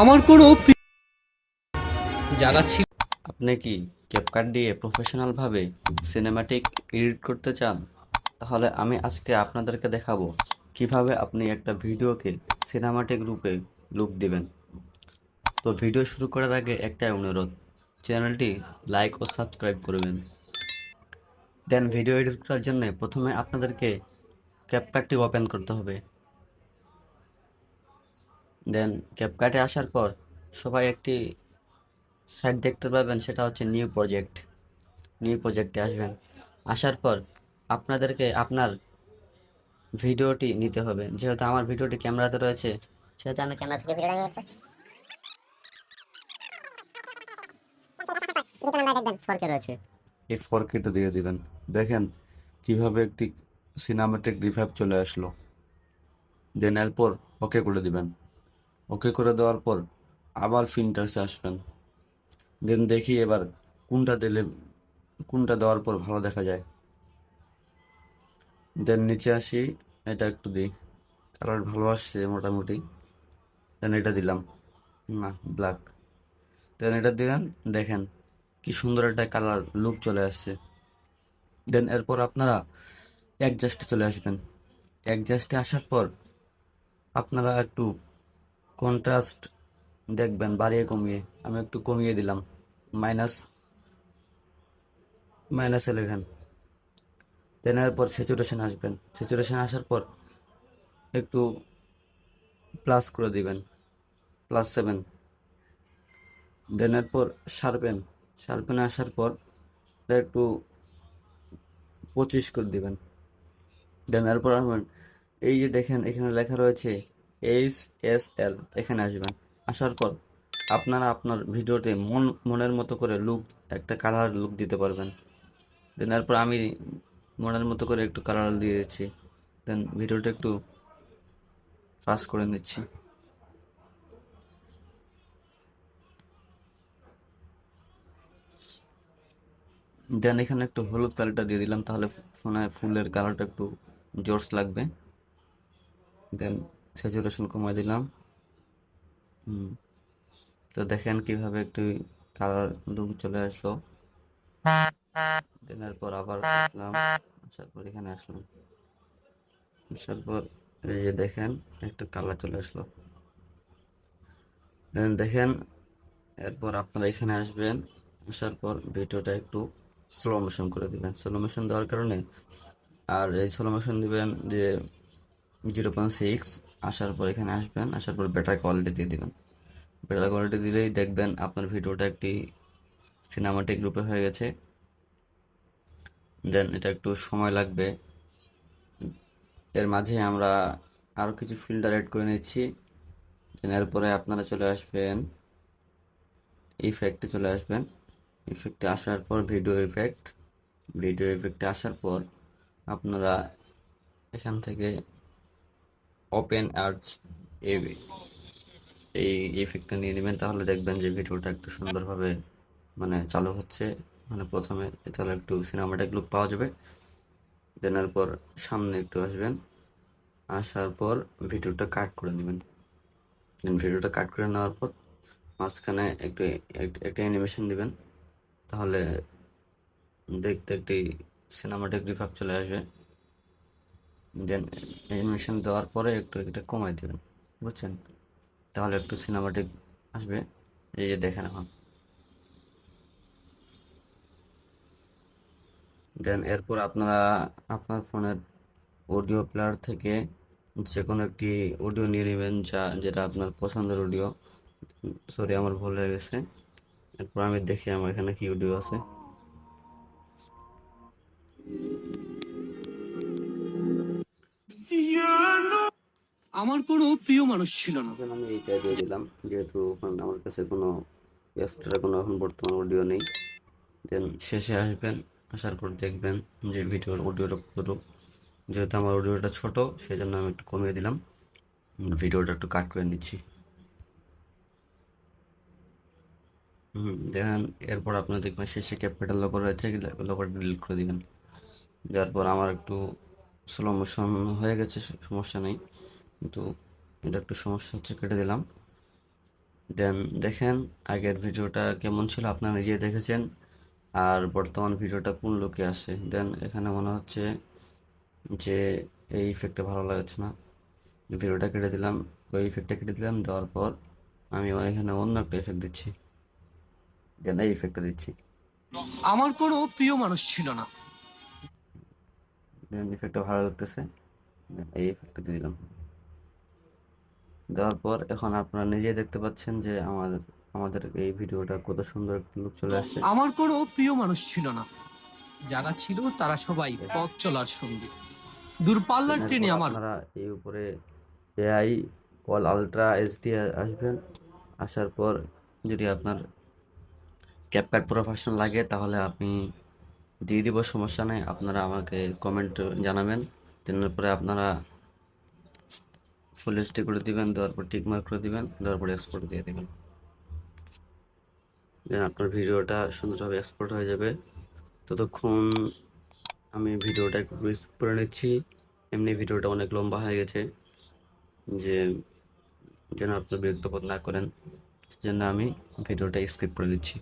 আমার কোনো যারা ছিল। আপনি কি ক্যাপকাট দিয়ে প্রফেশনালভাবে সিনেম্যাটিক এডিট করতে চান? তাহলে আমি আজকে আপনাদেরকে দেখাবো কিভাবে আপনি একটা ভিডিওকে সিনেম্যাটিক রূপে লুক দিবেন। তো ভিডিও শুরু করার আগে একটাই অনুরোধ, চ্যানেলটি লাইক ও সাবস্ক্রাইব করবেন। দেন ভিডিও এডিট করার জন্য প্রথমে আপনাদেরকে ক্যাপকাটটি ওপেন করতে হবে। দেন ক্যাপকাটে আসার পর সবাই একটি সাইট দেখতে পাবেন, সেটা হচ্ছে নিউ প্রজেক্ট। নিউ প্রজেক্টে আসবেন। আসার পর আপনাদেরকে আপনার ভিডিওটি নিতে হবে। যেহেতু আমার ভিডিওটি ক্যামেরাতে রয়েছে, সেহেতু আমি ক্যামেরা থেকে ভিডিওটা নিয়ে যাচ্ছি। দেখবেন 4K রয়েছে, এই 4K-টা দিয়ে দিবেন। দেখেন কিভাবে একটি সিনেম্যাটিক রিভাইভ চলে আসলো। দেন এরপর ওকে করে দিবেন। ওকে করে দেওয়ার পর আবার ফিল্টার্সে আসবেন। দেন দেখি এবার কোনটা দিলে, কোনটা দেওয়ার পর ভালো দেখা যায়। দেন নিচে আসি, এটা একটু দিই, কালার ভালো আসছে মোটামুটি। দেন এটা দিলাম, না ব্ল্যাক। দেন এটা দিলেন, দেখেন কি সুন্দর একটা কালার লুক চলে আসছে। দেন এরপর আপনারা অ্যাডজাস্টে চলে আসবেন। অ্যাডজাস্টে আসার পর আপনারা একটু কন্ট্রাস্ট দেখবেন বাড়িয়ে কমিয়ে। আমি একটু কমিয়ে দিলাম, মাইনাস -11। দেন এরপর স্যাচুরেশন আসবেন। স্যাচুরেশন আসার পর একটু প্লাস করে দিবেন, +7। দেন এরপর শার্পেনে আসার পর এটা একটু 25 করে দিবেন। দেন এরপর আসবেন, এই যে দেখেন এখানে লেখা রয়েছে HSL, এখানে আসবেন। আসার পর আপনারা আপনার ভিডিওতে মনের মতো করে লুক, একটা কালার লুক দিতে পারবেন। দেন এরপর আমি মনের মতো করে একটু কালার দিয়ে দিচ্ছি। দেন ভিডিওটা একটু ফাস্ট করে নিচ্ছি। দেন এখানে একটু হলুদ কালারটা দিয়ে দিলাম, তাহলে ফোনে ফুলের কালারটা একটু জোস লাগবে। দেন স্যাচুরেশন কমাই দিলাম। হুম, তো দেখেন কিভাবে একটু কালার লুক চলে আসলো। দেন এরপর আবার আসলাম, আসার পর এখানে আসলাম। আসার পর এই যে দেখেন একটু কালার চলে আসলো। দেন দেখেন এরপর আপনারা এখানে আসবেন। আসার পর ভিডিওটা একটু স্লো মোশন করে দিবেন। স্লো মোশন দেওয়ার কারণে, আর এই স্লো মোশন দিবেন যে 0.6। আসার পর এখানে আসবেন, আসার পর বেটার কোয়ালিটি দিয়ে দিবেন। বেটার কোয়ালিটি দিলেই দেখবেন আপনার ভিডিওটা একটি সিনেমাটিক রূপে হয়ে গেছে। দেন এটা একটু সময় লাগবে। এর মাঝে আমরা আরও কিছু ফিল্টার অ্যাড করে নিচ্ছি। দেন এরপরে আপনারা চলে আসবেন ইফেক্টে, চলে আসবেন। ইফেক্টে আসার পর ভিডিও ইফেক্ট। ভিডিও ইফেক্টে আসার পর আপনারা এখান থেকে ওপেন আর্চ, এই এই ইফেক্টটা নিয়ে নেবেন। তাহলে দেখবেন যে ভিডিওটা একটু সুন্দরভাবে মানে চালু হচ্ছে। মানে প্রথমে তাহলে একটু সিনেমাটিক লুক পাওয়া যাবে। দেন এরপর সামনে একটু আসবেন। আসার পর ভিডিওটা কাট করে নেবেন। দেন ভিডিওটা কাট করে নেওয়ার পর মাঝখানে একটু একটা অ্যানিমেশন দিবেন। তাহলে দেখতে একটি সিনেমাটিক রিভাব চলে আসবে। দেন অ্যানিমেশন দেওয়ার পরে একটু এটা কমাই দেবেন, বুঝছেন? তাহলে একটু সিনেমাটিক আসবে। এই যে দেখেন এখন। দেন এরপর আপনারা আপনার ফোনের অডিও প্লেয়ার থেকে যে কোনো একটি অডিও নিয়ে নেবেন, যেটা আপনার পছন্দের অডিও। সরি, আমার ভুল হয়ে গেছে। এরপর আমি দেখি আমার এখানে কি অডিও আছে। আমার কোনো প্রিয় মানুষ ছিল না। এখন আমি এইটা দিয়ে দিলাম, যেহেতু আমার কাছে কোনো এক্সট্রা কোনো এখন বর্তমান অডিও নেই। দেন শেষে আসবেন। আসার পর দেখবেন যে ভিডিওর অডিওটা কতটুকু। যেহেতু আমার অডিওটা ছোট, সেই জন্য আমি একটু কমিয়ে দিলাম। ভিডিওটা একটু কাট করে নিচ্ছি। দেখেন এরপর আপনার দেখবেন শেষে ক্যাপিটাল লোগো রয়েছে, লোগোটা ডিলিট করে দিবেন। দেওয়ার পর আমার একটু স্লো মোশন হয়ে গেছে, সমস্যা নেই, কিন্তু এটা একটু সমস্যা হচ্ছে, কেটে দিলাম। দেন দেখেন আগের ভিডিওটা কেমন ছিল আপনারা নিজেই দেখেছেন, আর বর্তমান ভিডিওটা কোন লুকে আসে। দেন এখানে মনে হচ্ছে যে এই ইফেক্টটা ভালো লাগছে না, ভিডিওটা কেটে দিলাম, ওই ইফেক্টটা কেটে দিলাম। দেওয়ার পর আমি এখানে অন্য একটা ইফেক্ট দিচ্ছি, দেন এই ইফেক্টটা দিচ্ছি, আমার কোনো প্রিয় মানুষ ছিল না। দেন ইফেক্টটা ভালো লাগতেছে, দেন এই ইফেক্টটা দিয়ে দিলাম। দেওয়ার পর এখন আপনারা নিজেই দেখতে পাচ্ছেন যে আমাদের এই ভিডিওটা কত সুন্দর একটা লুক চলে আসছে। আমার কোনো প্রিয় মানুষ ছিল না, যারা ছিল তারা সবাই পথ চলার সঙ্গী। দূরপাল্লার এরপর ট্রেনে আমার আপনারা এই উপরে এআই অল আলট্রা এইচডি আসবেন। আসার পর যদি আপনার ক্যাপকাট প্রফেশনাল লাগে তাহলে আপনি দিয়ে দিব, সমস্যা নেই। আপনারা আমাকে কমেন্ট জানাবেন, জানার পরে আপনারা ফুল এইচডি করে দিবেন, দেওয়ার পর টিক মার্ক করে দিবেন, দেওয়ার পর এক্সপোর্ট দিয়ে দিবেন। দেন আপনার ভিডিওটা সুন্দরভাবে এক্সপোর্ট হয়ে যাবে। ততক্ষণ আমি ভিডিওটা একটু স্কিপ করে নিচ্ছি, এমনি ভিডিওটা অনেক লম্বা হয়ে গেছে, যে যেন আপনি বিরক্ত বোধ না করেন, সেজন্য আমি ভিডিওটা স্কিপ করে দিচ্ছি।